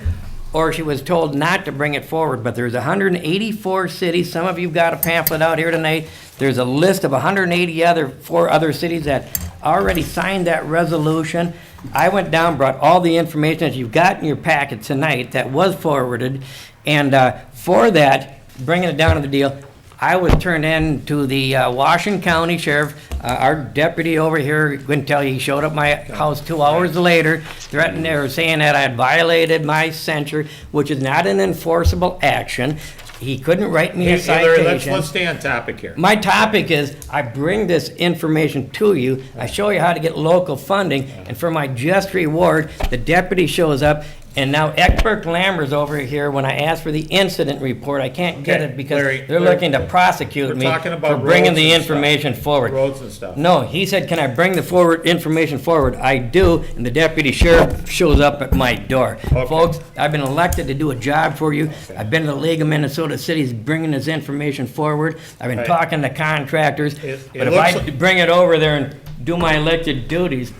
or she was told not to bring it forward. But there's 184 cities. Some of you got a pamphlet out here tonight. There's a list of 184 other cities that already signed that resolution. I went down, brought all the information that you've got in your packet tonight that was forwarded, and for that, bringing it down to the deal, I was turned in to the Washington County Sheriff. Our deputy over here couldn't tell you, he showed up at my house 2 hours later, threatening or saying that I had violated my censure, which is not an enforceable action. He couldn't write me a citation. Let's stay on topic here. My topic is, I bring this information to you, I show you how to get local funding, and for my just reward, the deputy shows up, and now Eckberg Lamber's over here. When I ask for the incident report, I can't get it because they're looking to prosecute me for bringing the information forward. Roads and stuff. No, he said, can I bring the information forward? I do, and the deputy sheriff shows up at my door. Okay. Folks, I've been elected to do a job for you. I've been to the League of Minnesota Cities bringing this information forward. I've been talking to contractors. But if I bring it over there and do my elected duties,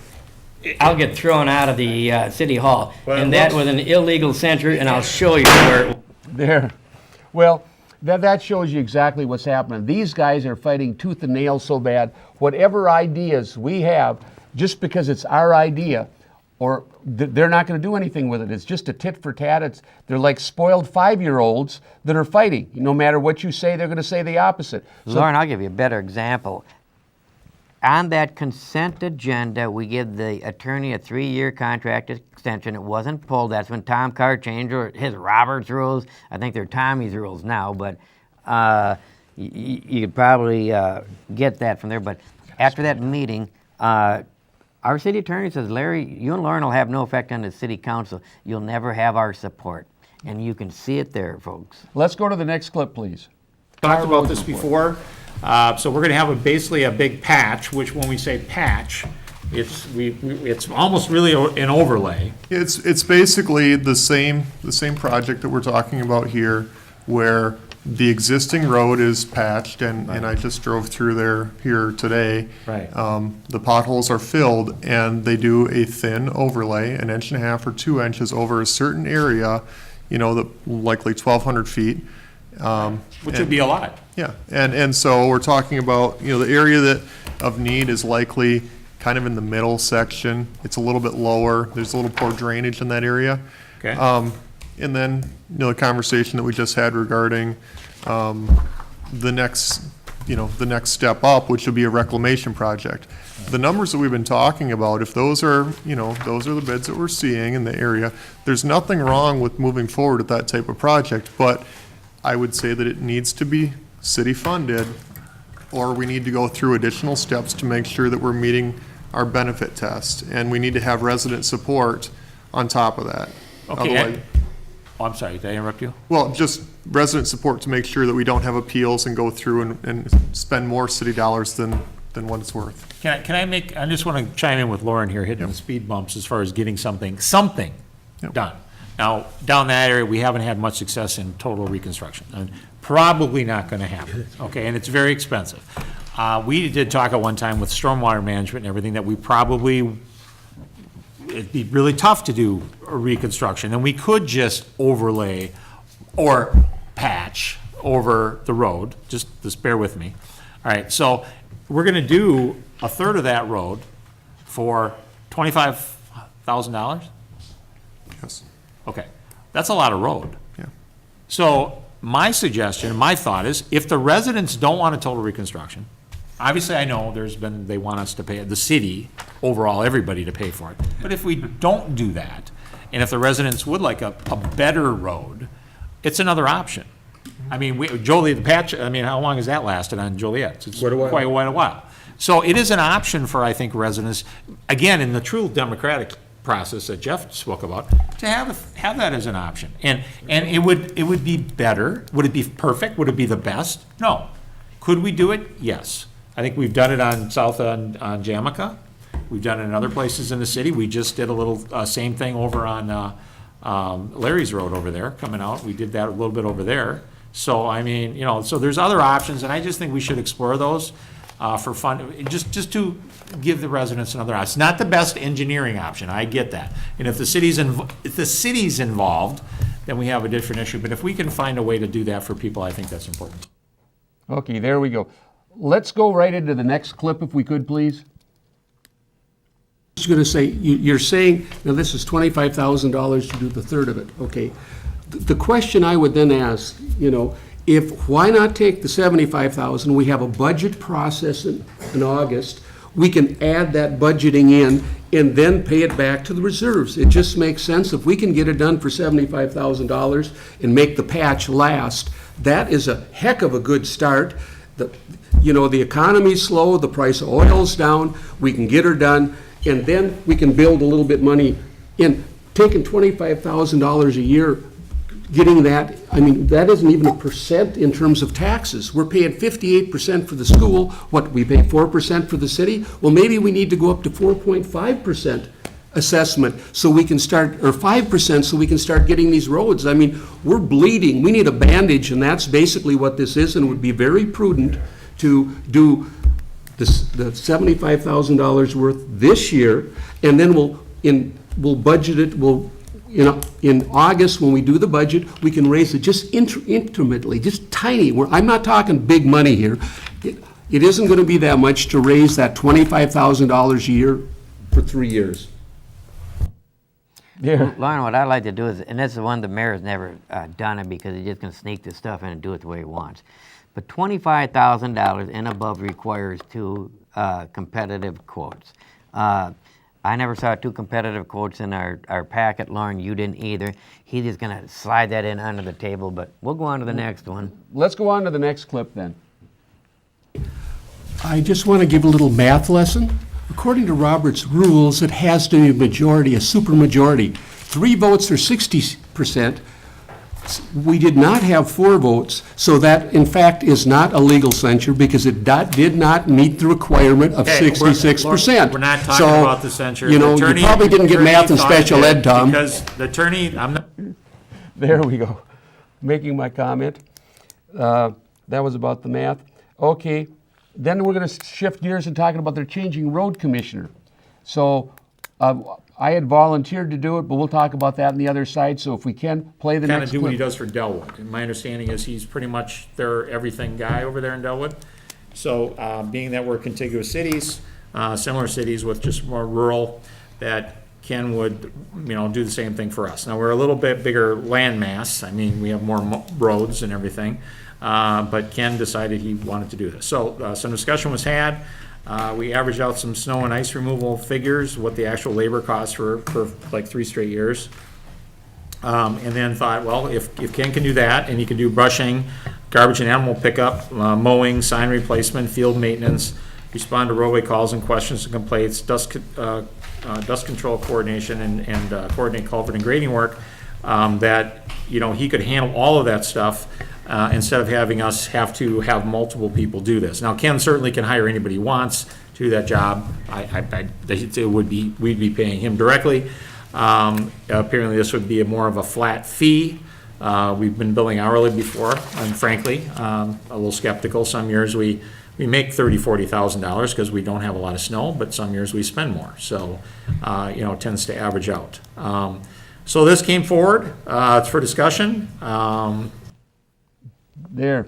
I'll get thrown out of the city hall. And that was an illegal censure, and I'll show you where. There. Well, that shows you exactly what's happening. These guys are fighting tooth and nail so bad. Whatever ideas we have, just because it's our idea, or they're not going to do anything with it. It's just a tit for tat. They're like spoiled 5-year-olds that are fighting. No matter what you say, they're going to say the opposite. So, Loren, I'll give you a better example. On that consent agenda, we give the attorney a 3-year contract extension. It wasn't pulled. That's when Tom Carr changed his Roberts rules. I think they're Tommy's rules now, but you could probably get that from there. But after that meeting, our city attorney says, Larry, you and Loren will have no effect on the city council. You'll never have our support. And you can see it there, folks. let's go to the next clip, please. Talked about this before. So we're going to have basically a big patch, which when we say patch, it's almost really an overlay. It's basically the same project that we're talking about here, where the existing road is patched, and I just drove through there here today. Right. The potholes are filled, and they do a thin overlay, 1.5 inches or 2 inches over a certain area, likely 1,200 feet. Which would be a lot. Yeah, and so we're talking about, the area of need is likely kind of in the middle section. It's a little bit lower. There's a little poor drainage in that area. Okay. And then, the conversation that we just had regarding the next step up, which would be a reclamation project. The numbers that we've been talking about, if those are the bids that we're seeing in the area, there's nothing wrong with moving forward with that type of project, but I would say that it needs to be city funded, or we need to go through additional steps to make sure that we're meeting our benefit test, and we need to have resident support on top of that. Okay. Otherwise- I'm sorry, did I interrupt you? Well, just resident support to make sure that we don't have appeals and go through and spend more city dollars than than what it's worth. I just want to chime in with Loren here, hitting the speed bumps as far as getting something Yep. done. Now, down that area, we haven't had much success in total reconstruction, and probably not going to happen, okay, and it's very expensive. We did talk at one time with stormwater management and everything that it'd be really tough to do a reconstruction, and we could just overlay or patch over the road, just bear with me. All right, so we're gonna do a third of that road for $25,000? Yes. Okay, that's a lot of road. Yeah. So my suggestion, my thought is, if the residents don't want a total reconstruction, obviously I know they want us to pay, the city, overall, everybody to pay for it. But if we don't do that, and if the residents would like a better road, it's another option. I mean, Joliet, the patch, I mean, how long has that lasted on Joliet? It's quite a while. So it is an option for, I think, residents, again, in the true democratic process that Jeff spoke about, to have that as an option. And it would be better. Would it be perfect? Would it be the best? No. Could we do it? Yes. I think we've done it on on Jamaica. We've done it in other places in the city. We just did a little, same thing over on Larry's Road over there, coming out. We did that a little bit over there. So, I mean, so there's other options, and I just think we should explore those for fun, just to give the residents another option. It's not the best engineering option, I get that. And if the city's involved, then we have a different issue. But if we can find a way to do that for people, I think that's important. Okay, there we go. Let's go right into the next clip, if we could, please. I was going to say, you're saying, now this is $25,000 to do the third of it, okay. The question I would then ask, why not take the $75,000, we have a budget process in August, we can add that budgeting in and then pay it back to the reserves. It just makes sense. If we can get it done for $75,000 and make the patch last, that is a heck of a good start. The economy's slow, the price of oil's down, we can get her done, and then we can build a little bit money in. Taking $25,000 a year, getting that, I mean, that isn't even a percent in terms of taxes. We're paying 58% for the school. What, we pay 4% for the city? Well, maybe we need to go up to 4.5% assessment so we can start, or 5% so we can start getting these roads. I mean, we're bleeding. We need a bandage, and that's basically what this is, and it would be very prudent to do the $75,000 worth this year, and then we'll budget it, in August, when we do the budget, we can raise it just intermittently, just tiny. I'm not talking big money here. It isn't going to be that much to raise that $25,000 a year for 3 years. Yeah. Lauren, what I'd like to do is, and this is one the mayor's never done it because he's just going to sneak this stuff in and do it the way he wants. But $25,000 and above requires two competitive quotes. I never saw two competitive quotes in our packet, Lauren, you didn't either. He's just gonna slide that in under the table, but we'll go on to the next one. Let's go on to the next clip then. I just want to give a little math lesson. According to Robert's rules, it has to be a majority, a supermajority. 3 votes are 60%. We did not have 4 votes, so that, in fact, is not a legal censure because it did not meet the requirement of Okay, 66%. We're not talking So, about the censure. You The attorney- probably didn't get attorney math in thought it special did ed, Tom. Because the attorney, I'm not, There we go. Making my comment. That was about the math. Okay, then we're going to shift gears and talking about their changing road commissioner. So I had volunteered to do it, but we'll talk about that on the other side. So if we can, play the kind next of do what he clip. does for Delwood. And my understanding is he's pretty much their everything guy over there in Delwood. So being that we're contiguous cities, similar cities with just more rural, that Ken would, do the same thing for us. Now, we're a little bit bigger land mass. I mean, we have more roads and everything. But Ken decided he wanted to do this. So some discussion was had. We averaged out some snow and ice removal figures, what the actual labor costs for like 3 straight years. And then thought, well, if Ken can do that, and he can do brushing, garbage and animal pickup, mowing, sign replacement, field maintenance, respond to roadway calls and questions and complaints, dust control coordination, and coordinate culvert and grading work, that, he could handle all of that stuff, instead of having us have to have multiple people do this. Now, Ken certainly can hire anybody he wants to do that job. We'd be paying him directly. Apparently, this would be more of a flat fee. We've been billing hourly before, and frankly, a little skeptical. Some years we make $30,000, $40,000 because we don't have a lot of snow, but some years we spend more. So, it tends to average out. So this came forward. It's for discussion. There.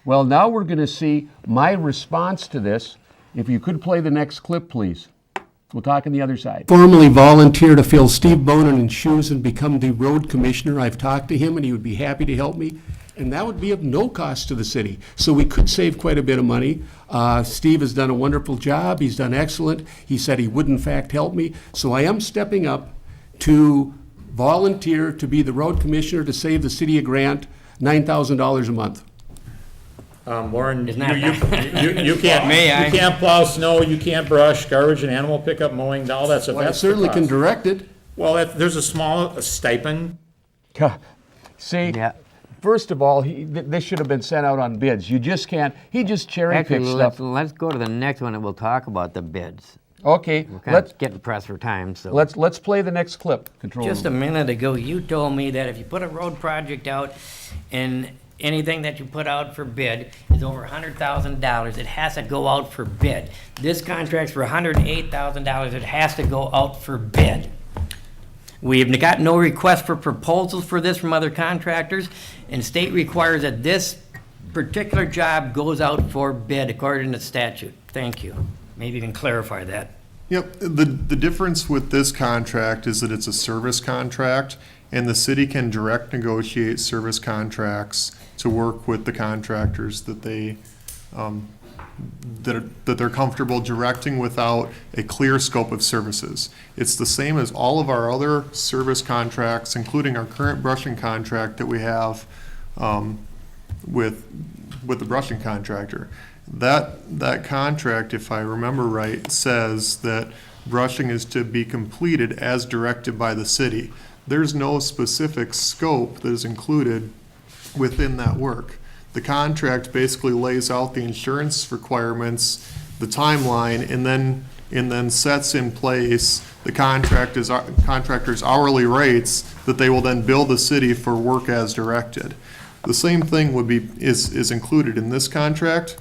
Well, now we're going to see my response to this. If you could play the next clip, please. We'll talk on the other side. Formally volunteer to fill Steve Bonin's shoes and become the road commissioner. I've talked to him, and he would be happy to help me. And that would be of no cost to the city. So we could save quite a bit of money. Steve has done a wonderful job. He's done excellent. He said he would, in fact, help me. So I am stepping up to volunteer to be the road commissioner to save the city of Grant $9,000 a month. Loren, Isn't that you can't, May I? you can't plow snow, you can't brush, garbage and animal pickup, mowing, all that stuff. Well, I That's the certainly can cost. direct it. Well, there's a small stipend. See, Yeah. first of all, this should have been sent out on bids. You just can't, he just cherry Actually, picks stuff. let's go to the next one and we'll talk about the bids. Okay, We're kind of getting pressed for time, so. let's play the next clip, Controller. Just a minute ago, you told me that if you put a road project out and anything that you put out for bid is over $100,000, it has to go out for bid. This contract's for $108,000, it has to go out for bid. We've got no request for proposals for this from other contractors, and state requires that this particular job goes out for bid according to statute. Thank you. Maybe you can clarify that. Yep, the difference with this contract is that it's a service contract, and the city can direct negotiate service contracts to work with the contractors that they, that they're comfortable directing without a clear scope of services. It's the same as all of our other service contracts, including our current brushing contract that we have with the brushing contractor. That contract, if I remember right, says that brushing is to be completed as directed by the city. There's no specific scope that is included within that work. The contract basically lays out the insurance requirements, the timeline, and then sets in place the contractor's hourly rates that they will then bill the city for work as directed. The same thing is included in this contract.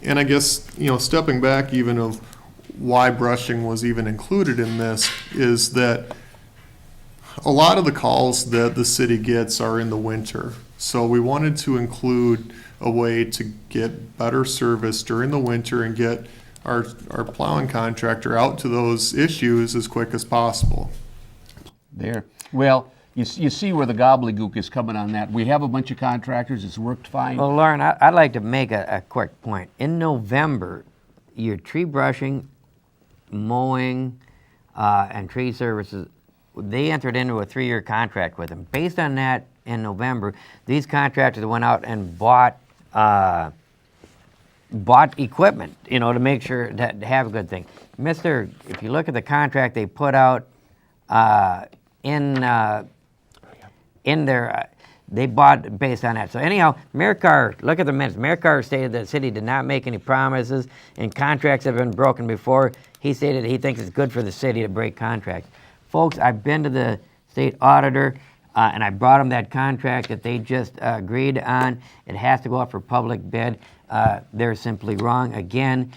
And I guess, stepping back even of why brushing was even included in this is that a lot of the calls that the city gets are in the winter. So we wanted to include a way to get better service during the winter and get our plowing contractor out to those issues as quick as possible. There. Well, you see where the gobbledygook is coming on that. We have a bunch of contractors. It's worked fine. Well, Lauren, I'd like to make a quick point. In November, your tree brushing, mowing, and tree services, they entered into a 3-year contract with them. Based on that, in November, these contractors went out and bought equipment, to make sure that to have a good thing. If you look at the contract they put out they bought based on that. So anyhow, Mercar, look at the minutes. Mercar stated that the city did not make any promises and contracts have been broken before. He stated he thinks it's good for the city to break contracts. Folks, I've been to the state auditor and I brought him that contract that they just agreed on. It has to go up for public bid. They're simply wrong. Again,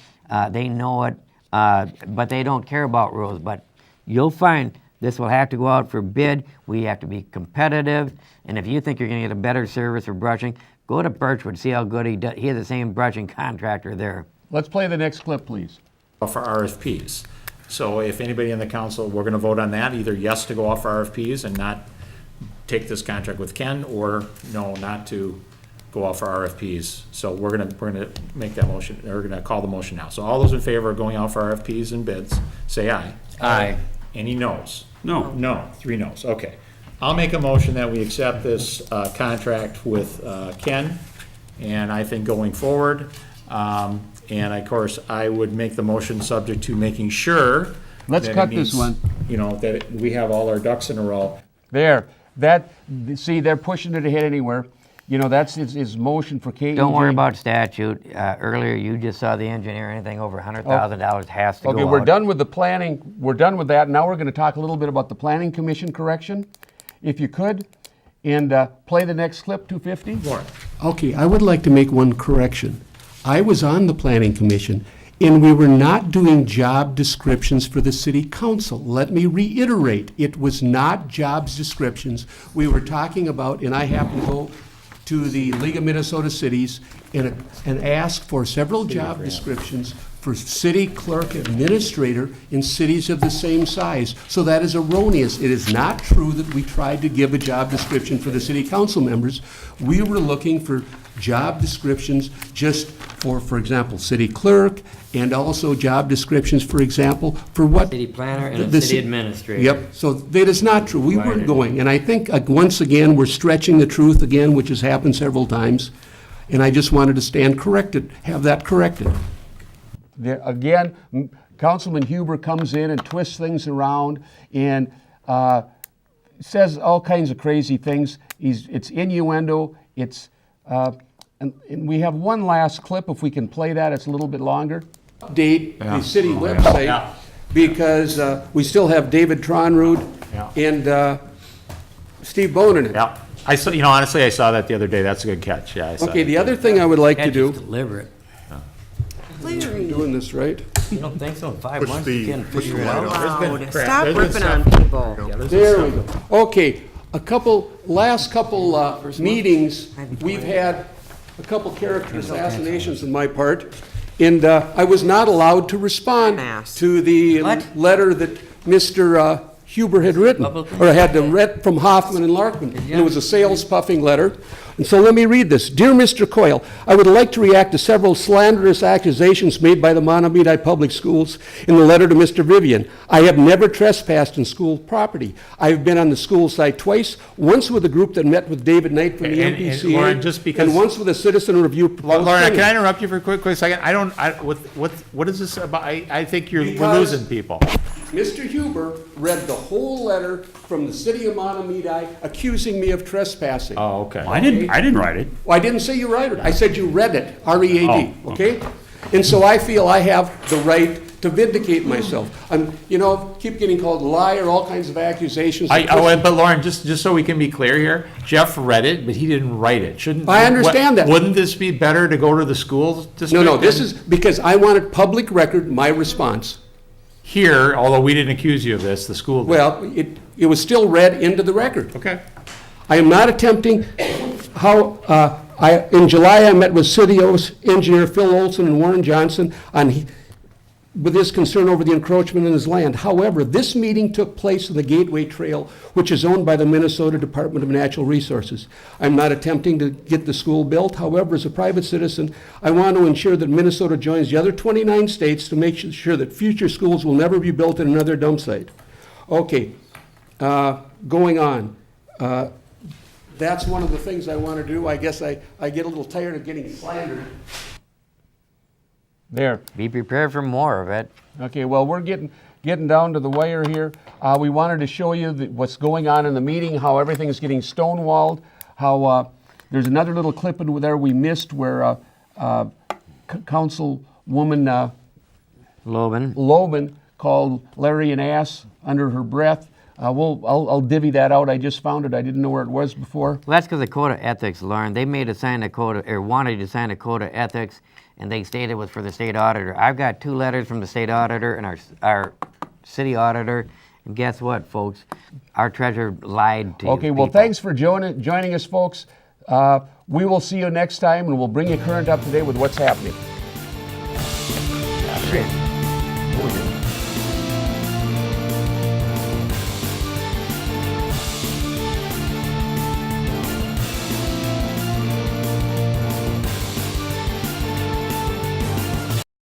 they know it, but they don't care about rules. But you'll find this will have to go out for bid. We have to be competitive. And if you think you're going to get a better service for brushing, go to Birchwood, see how good he does. He has the same brushing contractor there. Let's play the next clip, please. For RFPs. So if anybody in the council, we're going to vote on that, either yes to go off RFPs and not take this contract with Ken, or no, not to go off for RFPs. So we're going to make that motion, or we're going to call the motion now. So all those in favor of going out for RFPs and bids, say aye. Aye. Any noes? No. No, 3 noes, okay. I'll make a motion that we accept this contract with Ken, and I think going forward, and of course, I would make the motion subject to making sure. Let's that it cut this meets, one. That we have all our ducks in a row. There. See, they're pushing it ahead anywhere. that's his motion for K. Don't worry about statute. Earlier, you just saw the engineer, anything over $100,000 has to go Okay, we're out. done with the planning, we're done with that. Now we're going to talk a little bit about the planning commission correction, if you could, and play the next clip, 250. Okay, I would like to make one correction. I was on the planning commission, and we were not doing job descriptions for the city council. Let me reiterate, it was not jobs descriptions. We were talking about, and I happened to go to the League of Minnesota Cities and ask for several job descriptions for city clerk administrator in cities of the same size. So that is erroneous. It is not true that we tried to give a job description for the city council members. We were looking for job descriptions just for example, city clerk, and also job descriptions, for example, for what? City planner and the a city ci- administrator. Yep, so that is not true. We weren't Right. going, and I think, once again, we're stretching the truth again, which has happened several times, and I just wanted to stand corrected, have that corrected. Again, Councilman Huber comes in and twists things around and says all kinds of crazy things. It's innuendo, and we have one last clip, if we can play that, it's a little bit longer. Update the city website, Yeah. because we still have David Tronrud Yeah. and Steve Bonin in it. Yeah, I saw, honestly, I saw that the other day. That's a good catch, yeah. I saw Okay, that. the other thing I would like to Can't do, just deliberate. doing this right, You don't think so? In 5 Push months, the- you can't push the figure it light out? on. Loud. crap. Stop There's been ripping on stuff. people. there we go. Okay, last couple meetings, we've had a couple character assassinations on my part, and I was not allowed to respond Mass. to the What? letter that Mr. Huber had written, Publicly? or had to read from Hoffman and Larkman. And it was a sales puffing letter. And so let me read this. Dear Mr. Coyle, I would like to react to several slanderous accusations made by the Montevideo Public Schools in the letter to Mr. Vivian. I have never trespassed in school property. I have been on the school site twice, once with a group that met with David Knight from the And- MPCA, Lauren, just because- and once with a citizen review. proposed Lauren, training. can I interrupt you for a quick second? What is this about? I think we're Because- losing people. Mr. Huber read the whole letter from the city of Montevideo accusing me of trespassing. Oh, okay. I didn't write it. Well, I didn't say you read it. I said you read it, R-E-A-D, Oh, okay? And so I feel I have the right to vindicate myself. I'm, keep getting called liar, all kinds of accusations. But Lauren, just so we can be clear here, Jeff read it, but he didn't write it. Shouldn't? I understand that. Wouldn't this be better to go to the school district? No, this and is because I wanted public record, my response. Here, although we didn't accuse you of this, the school did. Well, it was still read into the record. Okay. I am not attempting, in July, I met with city engineer Phil Olson and Warren Johnson with his concern over the encroachment in his land. However, this meeting took place on the Gateway Trail, which is owned by the Minnesota Department of Natural Resources. I'm not attempting to get the school built. However, as a private citizen, I want to ensure that Minnesota joins the other 29 states to make sure that future schools will never be built in another dump site. Okay, going on. That's one of the things I want to do. I guess I get a little tired of getting slandered. There. Be prepared for more of it. Okay, well, we're getting down to the wire here. We wanted to show you what's going on in the meeting, how everything's getting stonewalled, how there's another little clip in there we missed where Councilwoman Loben. called Larry an ass under her breath. I'll divvy that out. I just found it. I didn't know where it was before. Well, that's because of code of ethics, Lauren. They made us sign a code, or wanted to sign a code of ethics, and they stated it was for the state auditor. I've got 2 letters from the state auditor and our city auditor, and guess what, folks? Our treasurer lied to you Okay, well, people. thanks for joining us, folks. We will see you next time, and we'll bring you current up to date with what's happening.